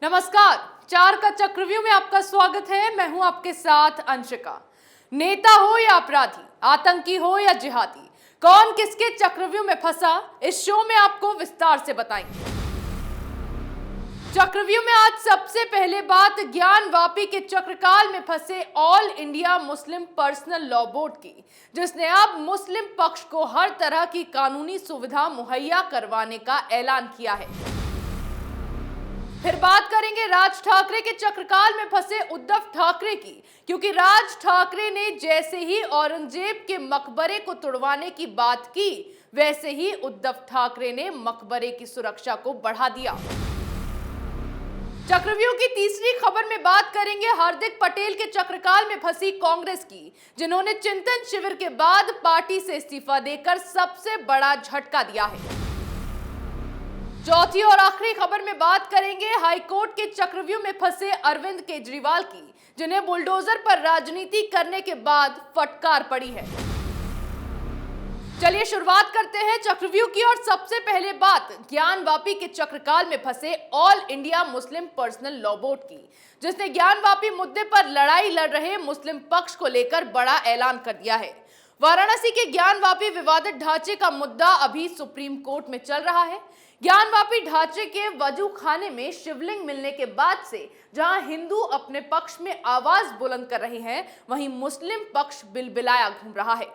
नमस्कार, चार का चक्रव्यूह में आपका स्वागत है। मैं हूं आपके साथ अंशिका। नेता हो या अपराधी, आतंकी हो या जिहादी, कौन किसके चक्रव्यूह में फंसा, इस शो में आपको विस्तार से बताएंगे। चक्रव्यूह में आज सबसे पहले बात ज्ञान वापी के चक्रकाल में फंसे all India Muslim personal law board की, जिसने अब मुस्लिम पक्ष को हर तरह की कानूनी सुविधा मुहैया करवाने का ऐलान किया है। फिर बात करेंगे राज ठाकरे के चक्रकाल में फंसे उद्धव ठाकरे की, क्योंकि राज ठाकरे ने जैसे ही औरंगजेब के मकबरे को तुड़वाने की बात की, वैसे ही उद्धव ठाकरे ने मकबरे की सुरक्षा को बढ़ा दिया। चक्रव्यूह की तीसरी खबर में बात करेंगे हार्दिक पटेल के चक्रकाल में फंसी कांग्रेस की, जिन्होंने चिंतन शिविर के बाद पार्टी से इस्तीफा देकर सबसे बड़ा झटका दिया है। चौथी और आखिरी खबर में बात करेंगे हाईकोर्ट के चक्रव्यूह में फंसे अरविंद केजरीवाल की, जिन्हें बुलडोजर पर राजनीति करने के बाद फटकार पड़ी है। चलिए शुरुआत करते हैं चक्रव्यूह की, और सबसे पहले बात ज्ञान वापी के चक्रकाल में फंसे all India Muslim personal law board की, जिसने ज्ञान वापी मुद्दे पर लड़ाई लड़ रहे मुस्लिम पक्ष को लेकर बड़ा ऐलान कर दिया है। वाराणसी के ज्ञान वापी विवादित ढांचे का मुद्दा अभी सुप्रीम कोर्ट में चल रहा है। ज्ञान वापी ढांचे के वजू खाने में शिवलिंग मिलने के बाद से जहां हिंदू अपने पक्ष में आवाज बुलंद कर रहे हैं, वहीं मुस्लिम पक्ष बिलबिलाया घूम रहा है।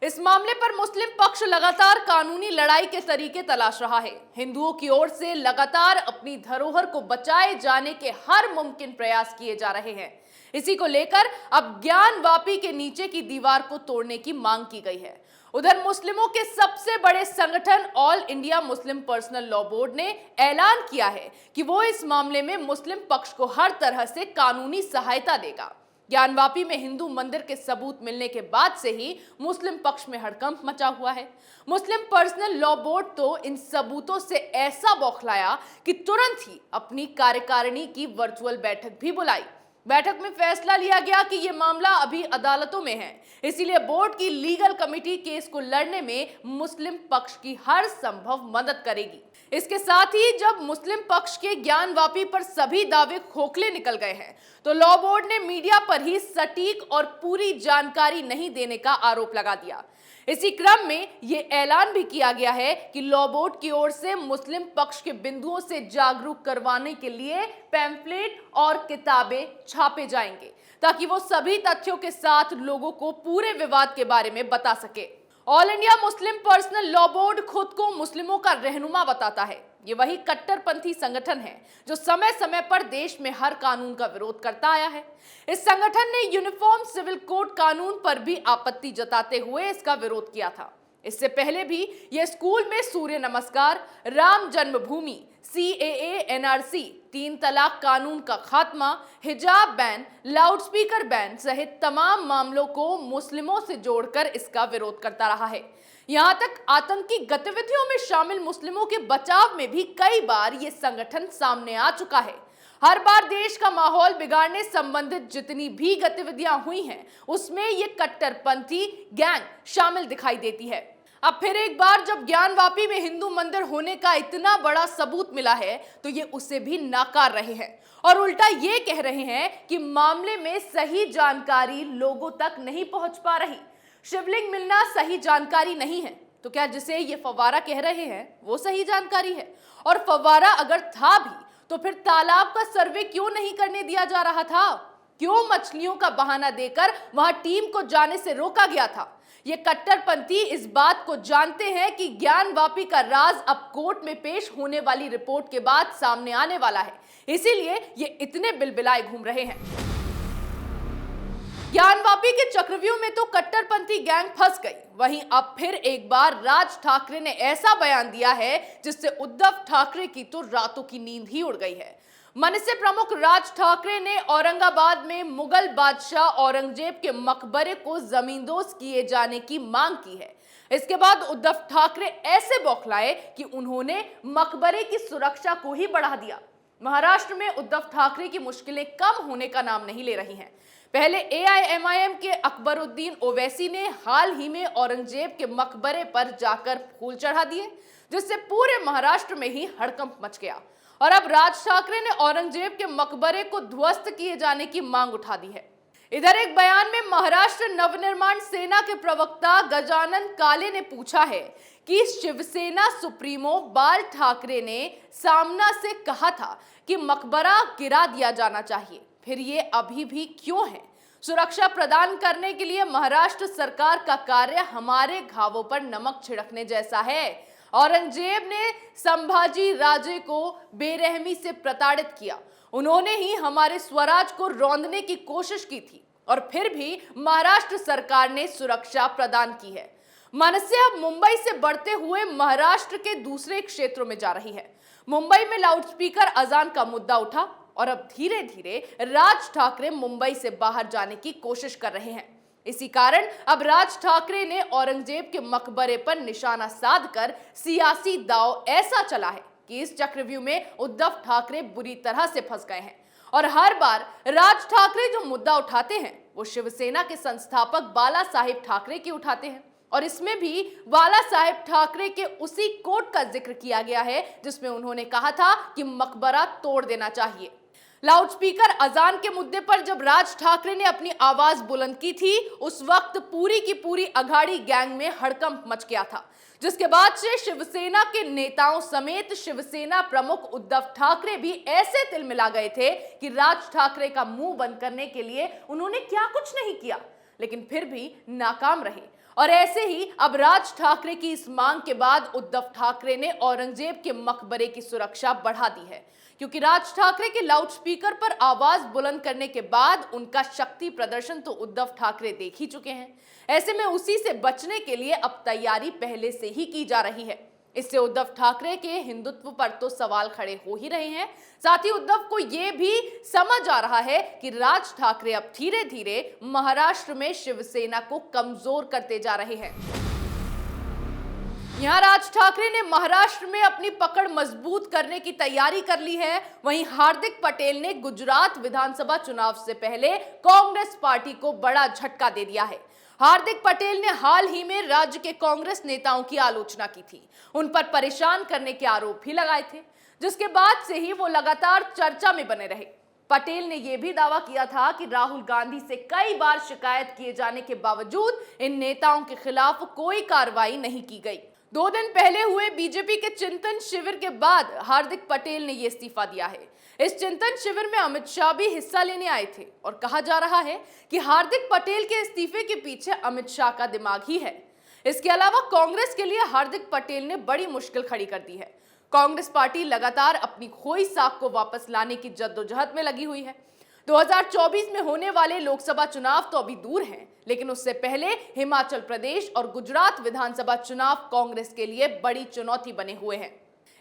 इस मामले पर मुस्लिम पक्ष लगातार कानूनी लड़ाई के तरीके तलाश रहा है। हिंदुओं की ओर से लगातार अपनी धरोहर को बचाए जाने के हर मुमकिन प्रयास किए जा रहे हैं। इसी को लेकर अब ज्ञान वापी के नीचे की दीवार को तोड़ने की मांग की गई है। उधर मुस्लिमों के सबसे बड़े संगठन all India Muslim personal law board ने ऐलान किया है कि वो इस मामले में मुस्लिम पक्ष को हर तरह से कानूनी सहायता देगा। ज्ञान वापी में हिंदू मंदिर के सबूत मिलने के बाद से ही मुस्लिम पक्ष में हड़कंप मचा हुआ है। मुस्लिम पर्सनल लॉ बोर्ड तो इन सबूतों से ऐसा बौखलाया कि तुरंत ही अपनी कार्यकारिणी की वर्चुअल बैठक भी बुलाई। बैठक में फैसला लिया गया कि यह मामला अभी अदालतों में है, इसीलिए बोर्ड की लीगल कमेटी केस को लड़ने में मुस्लिम पक्ष की हर संभव मदद करेगी। इसके साथ ही जब मुस्लिम पक्ष के ज्ञान वापी पर सभी दावे खोखले निकल गए हैं, तो लॉ बोर्ड ने मीडिया पर ही सटीक और पूरी जानकारी नहीं देने का आरोप लगा दिया। इसी क्रम में यह ऐलान भी किया गया है कि लॉ बोर्ड की ओर से मुस्लिम पक्ष के बिंदुओं से जागरूक करवाने के लिए पैम्फलेट और किताबें छापे जाएंगे, ताकि वो सभी तथ्यों के साथ लोगों को पूरे विवाद के बारे में बता सके। All India Muslim personal law board खुद को मुस्लिमों का रहनुमा बताता है। ये वही कट्टरपंथी संगठन है जो समय समय पर देश में हर कानून का विरोध करता आया है। इस संगठन ने यूनिफॉर्म सिविल कोड कानून पर भी आपत्ति जताते हुए इसका विरोध किया था। इससे पहले भी यह स्कूल में सूर्य नमस्कार, राम जन्मभूमि, CAA, NRC, 3 तलाक कानून का खात्मा, हिजाब बैन, लाउडस्पीकर बैन सहित तमाम मामलों को मुस्लिमों से जोड़कर इसका विरोध करता रहा है। यहां तक आतंकी गतिविधियों में शामिल मुस्लिमों के बचाव में भी कई बार ये संगठन सामने आ चुका है। हर बार देश का माहौल बिगाड़ने संबंधित जितनी भी गतिविधियां हुई हैं, उसमें ये कट्टरपंथी गैंग शामिल दिखाई देती है। अब फिर एक बार जब ज्ञान वापी में हिंदू मंदिर होने का इतना बड़ा सबूत मिला है, तो ये उसे भी नाकार रहे हैं और उल्टा ये कह रहे हैं कि मामले में सही जानकारी लोगों तक नहीं पहुंच पा रही। शिवलिंग मिलना सही जानकारी नहीं है, तो क्या जिसे ये फव्वारा कह रहे हैं वो सही जानकारी है? और फव्वारा अगर था भी, तो फिर तालाब का सर्वे क्यों नहीं करने दिया जा रहा था? क्यों मछलियों का बहाना देकर वहां टीम को जाने से रोका गया था? ये कट्टरपंथी इस बात को जानते हैं कि ज्ञान वापी का राज अब कोर्ट में पेश होने वाली रिपोर्ट के बाद सामने आने वाला है, इसीलिए ये इतने बिलबिलाए घूम रहे हैं। ज्ञान वापी के चक्रव्यूह में तो कट्टरपंथी गैंग फंस गई, वहीं अब फिर एक बार राज ठाकरे ने ऐसा बयान दिया है जिससे उद्धव ठाकरे की तो रातों की नींद ही उड़ गई है। मनसे प्रमुख राज ठाकरे ने औरंगाबाद में मुगल बादशाह औरंगजेब के मकबरे को जमींदोज किए जाने की मांग की है। इसके बाद उद्धव ठाकरे ऐसे बौखलाए कि उन्होंने मकबरे की सुरक्षा को ही बढ़ा दिया। महाराष्ट्र में उद्धव ठाकरे की मुश्किलें कम होने का नाम नहीं ले रही हैं। पहले AIMIM के अकबरुद्दीन ओवैसी ने हाल ही में औरंगजेब के मकबरे पर जाकर फूल चढ़ा दिए, जिससे पूरे महाराष्ट्र में ही हड़कंप मच गया। और अब राज ठाकरे ने औरंगजेब के मकबरे को ध्वस्त किए जाने की मांग उठा दी है। इधर एक बयान में महाराष्ट्र नवनिर्माण सेना के प्रवक्ता गजानन काले ने पूछा है कि शिवसेना सुप्रीमो बाल ठाकरे ने सामना से कहा था कि मकबरा गिरा दिया जाना चाहिए, फिर ये अभी भी क्यों है? सुरक्षा प्रदान करने के लिए महाराष्ट्र सरकार का कार्य हमारे घावों पर नमक छिड़कने जैसा है। औरंगजेब ने संभाजी राजे को बेरहमी से प्रताड़ित किया, उन्होंने ही हमारे स्वराज को रौंदने की कोशिश की थी और फिर भी महाराष्ट्र सरकार ने सुरक्षा प्रदान की है। मनसे अब मुंबई से बढ़ते हुए महाराष्ट्र के दूसरे क्षेत्रों में जा रही है। मुंबई में लाउडस्पीकर अजान का मुद्दा उठा और अब धीरे धीरे राज ठाकरे मुंबई से बाहर जाने की कोशिश कर रहे हैं। इसी कारण अब राज ठाकरे ने औरंगजेब के मकबरे पर निशाना साधकर सियासी दांव ऐसा चला है कि इस चक्रव्यूह में उद्धव ठाकरे बुरी तरह से फंस गए हैं और हर बार राज ठाकरे जो मुद्दा उठाते हैं वो शिवसेना के संस्थापक बाला साहेब ठाकरे की उठाते हैं और इसमें भी बाला साहेब ठाकरे के उसी कोट का जिक्र किया गया है जिसमें उन्होंने कहा था कि मकबरा तोड़ देना चाहिए। लाउडस्पीकर अजान के मुद्दे पर जब राज ठाकरे ने अपनी आवाज बुलंद की थी उस वक्त पूरी की पूरी अघाड़ी गैंग में हड़कंप मच गया था, जिसके बाद से शिवसेना के नेताओं समेत शिवसेना प्रमुख उद्धव ठाकरे भी ऐसे तिलमिला गए थे कि राज ठाकरे का मुंह बंद करने के लिए उन्होंने क्या कुछ नहीं किया, लेकिन फिर भी नाकाम रहे। और ऐसे ही अब राज ठाकरे की इस मांग के बाद उद्धव ठाकरे ने औरंगजेब के मकबरे की सुरक्षा बढ़ा दी है, क्योंकि राज ठाकरे के लाउडस्पीकर पर आवाज बुलंद करने के बाद उनका शक्ति प्रदर्शन तो उद्धव ठाकरे देख ही चुके हैं। ऐसे में उसी से बचने के लिए अब तैयारी पहले से ही की जा रही है। इससे उद्धव ठाकरे के हिंदुत्व पर तो सवाल खड़े हो ही रहे हैं, साथ ही उद्धव को यह भी समझ आ रहा है कि राज ठाकरे अब धीरे धीरे महाराष्ट्र में शिवसेना को कमजोर करते जा रहे हैं। यहां राज ठाकरे ने महाराष्ट्र में अपनी पकड़ मजबूत करने की तैयारी कर ली है, वहीं हार्दिक पटेल ने गुजरात विधानसभा चुनाव से पहले कांग्रेस पार्टी को बड़ा झटका दे दिया है। हार्दिक पटेल ने हाल ही में राज्य के कांग्रेस नेताओं की आलोचना की थी, उन पर परेशान करने के आरोप भी लगाए थे, जिसके बाद से ही वो लगातार चर्चा में बने रहे। पटेल ने यह भी दावा किया था कि राहुल गांधी से कई बार शिकायत किए जाने के बावजूद इन नेताओं के खिलाफ कोई कार्रवाई नहीं की गई। 2 दिन पहले हुए बीजेपी के चिंतन शिविर के बाद हार्दिक पटेल ने यह इस्तीफा दिया है। इस चिंतन शिविर में अमित शाह भी हिस्सा लेने आए थे और कहा जा रहा है कि हार्दिक पटेल के इस्तीफे के पीछे अमित शाह का दिमाग ही है। इसके अलावा कांग्रेस के लिए हार्दिक पटेल ने बड़ी मुश्किल खड़ी कर दी है। कांग्रेस पार्टी लगातार अपनी खोई साख को वापस लाने की जद्दोजहद में लगी हुई है। 2024 में होने वाले लोकसभा चुनाव तो अभी दूर हैं, लेकिन उससे पहले हिमाचल प्रदेश और गुजरात विधानसभा चुनाव कांग्रेस के लिए बड़ी चुनौती बने हुए हैं।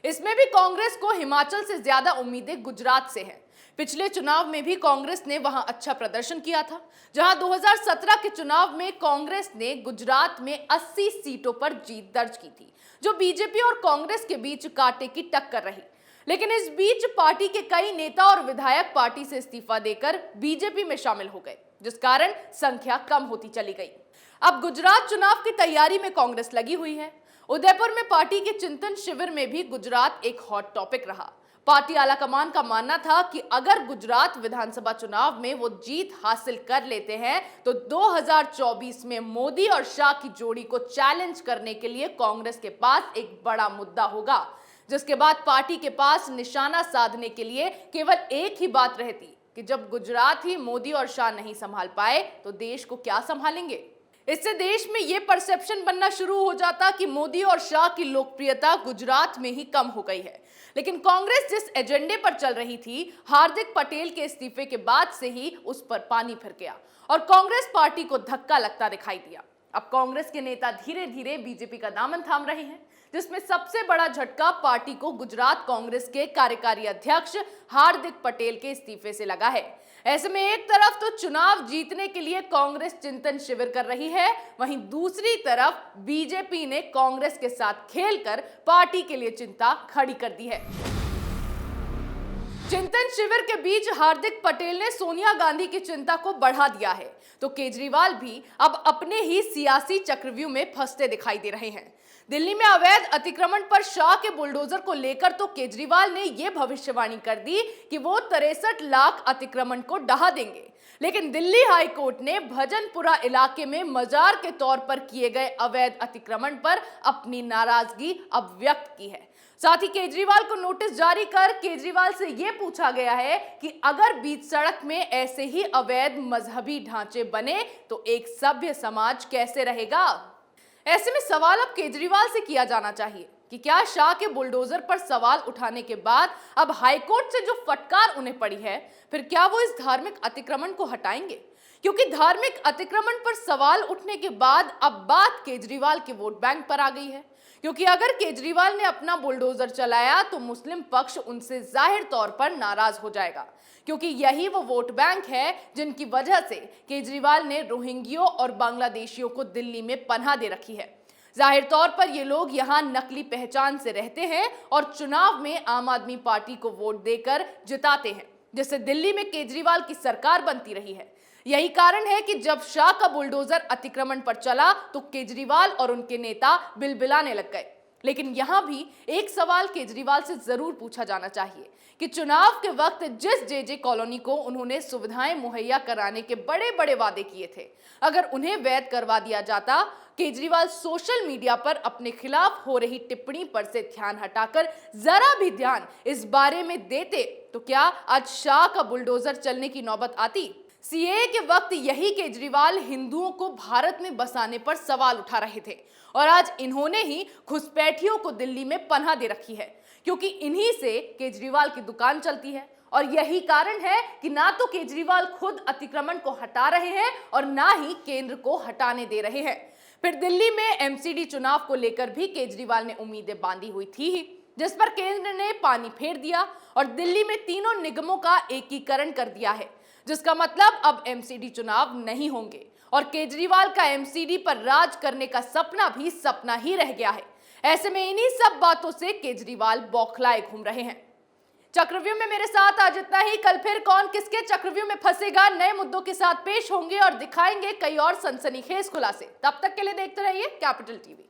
इसमें भी कांग्रेस को हिमाचल से ज्यादा उम्मीदें गुजरात से हैं। पिछले चुनाव में भी कांग्रेस ने वहां अच्छा प्रदर्शन किया था, जहां 2017 के चुनाव में कांग्रेस ने गुजरात में 80 सीटों पर जीत दर्ज की थी, जो बीजेपी और कांग्रेस के बीच कांटे की टक्कर रही। लेकिन इस बीच पार्टी के कई नेता और विधायक पार्टी से इस्तीफा देकर बीजेपी में शामिल हो गए, जिस कारण संख्या कम होती चली गई। अब गुजरात चुनाव की तैयारी में कांग्रेस लगी हुई है। उदयपुर में पार्टी के चिंतन शिविर में भी गुजरात एक हॉट टॉपिक रहा। पार्टी आलाकमान का मानना था कि अगर गुजरात विधानसभा चुनाव में वो जीत हासिल कर लेते हैं तो 2024 में मोदी और शाह की जोड़ी को चैलेंज करने के लिए कांग्रेस के पास एक बड़ा मुद्दा होगा, जिसके बाद पार्टी के पास निशाना साधने के लिए केवल एक ही बात रहती कि जब गुजरात ही मोदी और शाह नहीं संभाल पाए तो देश को क्या संभालेंगे। इससे देश में यह परसेप्शन बनना शुरू हो जाता कि मोदी और शाह की लोकप्रियता गुजरात में ही कम हो गई है। लेकिन कांग्रेस जिस एजेंडे पर चल रही थी, हार्दिक पटेल के इस्तीफे के बाद से ही उस पर पानी फिर गया और कांग्रेस पार्टी को धक्का लगता दिखाई दिया। अब कांग्रेस के नेता धीरे धीरे बीजेपी का दामन थाम रहे हैं, जिसमें सबसे बड़ा झटका पार्टी को गुजरात कांग्रेस के कार्यकारी अध्यक्ष हार्दिक पटेल के इस्तीफे से लगा है। ऐसे में एक तरफ तो चुनाव जीतने के लिए कांग्रेस चिंतन शिविर कर रही है, वहीं दूसरी तरफ बीजेपी ने कांग्रेस के साथ खेलकर पार्टी के लिए चिंता खड़ी कर दी है। चिंतन शिविर के बीच हार्दिक पटेल ने सोनिया गांधी की चिंता को बढ़ा दिया है, तो केजरीवाल भी अब अपने ही सियासी चक्रव्यूह में फंसते दिखाई दे रहे हैं। दिल्ली में अवैध अतिक्रमण पर शाह के बुलडोजर को लेकर तो केजरीवाल ने यह भविष्यवाणी कर दी कि वो 63 लाख अतिक्रमण को ढहा देंगे, लेकिन दिल्ली हाई कोर्ट ने भजनपुरा इलाके में मजार के तौर पर किए गए अवैध अतिक्रमण पर अपनी नाराजगी अब व्यक्त की है। साथ ही केजरीवाल को नोटिस जारी कर केजरीवाल से यह पूछा गया है कि अगर बीच सड़क में ऐसे ही अवैध मजहबी ढांचे बने तो एक सभ्य समाज कैसे रहेगा। ऐसे में सवाल अब केजरीवाल से किया जाना चाहिए कि क्या शाह के बुलडोजर पर सवाल उठाने के बाद अब हाईकोर्ट से जो फटकार उन्हें पड़ी है, फिर क्या वो इस धार्मिक अतिक्रमण को हटाएंगे? क्योंकि धार्मिक अतिक्रमण पर सवाल उठने के बाद अब बात केजरीवाल के वोट बैंक पर आ गई है, क्योंकि अगर केजरीवाल ने अपना बुलडोजर चलाया तो मुस्लिम पक्ष उनसे जाहिर तौर पर नाराज हो जाएगा, क्योंकि यही वो वोट बैंक है जिनकी वजह से केजरीवाल ने रोहिंग्यों और बांग्लादेशियों को दिल्ली में पनाह दे रखी है। जाहिर तौर पर ये लोग यहाँ नकली पहचान से रहते हैं और चुनाव में आम आदमी पार्टी को वोट देकर जिताते हैं, जिससे दिल्ली में केजरीवाल की सरकार बनती रही है। यही कारण है कि जब शाह का बुलडोजर अतिक्रमण पर चला तो केजरीवाल और उनके नेता बिलबिलाने लग गए। लेकिन यहां भी एक सवाल केजरीवाल से जरूर पूछा जाना चाहिए कि चुनाव के वक्त जिस जेजे कॉलोनी को उन्होंने सुविधाएं मुहैया कराने के बड़े बड़े वादे किए थे, अगर उन्हें वैध करवा दिया जाता, केजरीवाल सोशल मीडिया पर अपने खिलाफ हो रही टिप्पणी पर से ध्यान हटाकर जरा भी ध्यान इस बारे में देते तो क्या आज शाह का बुलडोजर चलने की नौबत आती? सीएए के वक्त यही केजरीवाल हिंदुओं को भारत में बसाने पर सवाल उठा रहे थे और आज इन्होंने ही घुसपैठियों को दिल्ली में पनाह दे रखी है, क्योंकि इन्हीं से केजरीवाल की दुकान चलती है। और यही कारण है कि ना तो केजरीवाल खुद अतिक्रमण को हटा रहे हैं और ना ही केंद्र को हटाने दे रहे हैं। फिर दिल्ली में एमसीडी चुनाव को लेकर भी केजरीवाल ने उम्मीदें बांधी हुई थी ही, जिस पर केंद्र ने पानी फेर दिया और दिल्ली में तीनों निगमों का एकीकरण कर दिया है, जिसका मतलब अब एमसीडी चुनाव नहीं होंगे और केजरीवाल का एमसीडी पर राज करने का सपना भी सपना ही रह गया है। ऐसे में इन्हीं सब बातों से केजरीवाल बौखलाए घूम रहे हैं। चक्रव्यूह में मेरे साथ आज इतना ही। कल फिर कौन किसके चक्रव्यूह में फंसेगा, नए मुद्दों के साथ पेश होंगे और दिखाएंगे कई और सनसनीखेज खुलासे। तब तक के लिए देखते रहिए कैपिटल टीवी।